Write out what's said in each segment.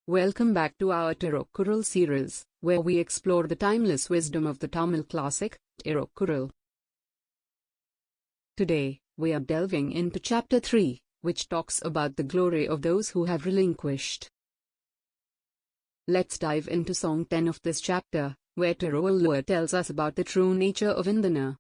Welcome back to our Thirukkural series, where we explore the timeless wisdom of the Tamil classic, Thirukkural. Today, we are delving into Chapter 3, which talks about the glory of those who have relinquished. Let's dive into Song 10 of this chapter, where Thirukkural tells us about the true nature of Indana.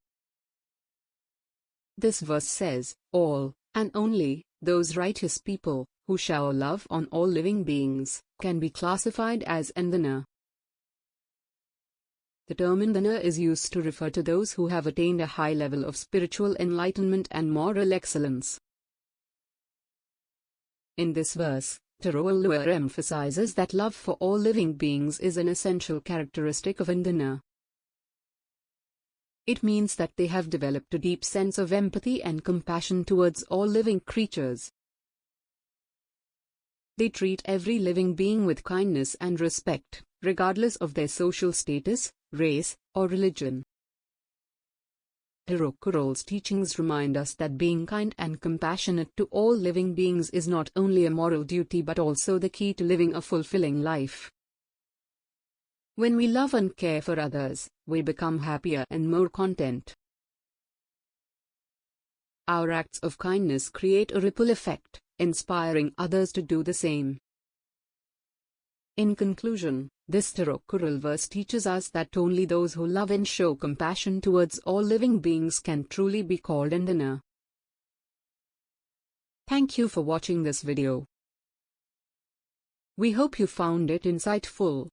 This verse says, "All, and only, those righteous people, who shower love on all living beings, can be classified as Indana." The term Indana is used to refer to those who have attained a high level of spiritual enlightenment and moral excellence. In this verse, Thirukkural emphasizes that love for all living beings is an essential characteristic of Indana. It means that they have developed a deep sense of empathy and compassion towards all living creatures. They treat every living being with kindness and respect, regardless of their social status, race, or religion. Thirukkural's teachings remind us that being kind and compassionate to all living beings is not only a moral duty but also the key to living a fulfilling life. When we love and care for others, we become happier and more content. Our acts of kindness create a ripple effect, inspiring others to do the same. In conclusion, this Thirukkural verse teaches us that only those who love and show compassion towards all living beings can truly be called Indana. Thank you for watching this video. We hope you found it insightful.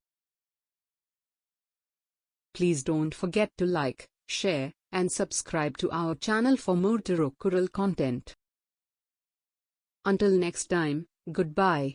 Please don't forget to like, share, and subscribe to our channel for more Thirukkural content. Until next time, goodbye.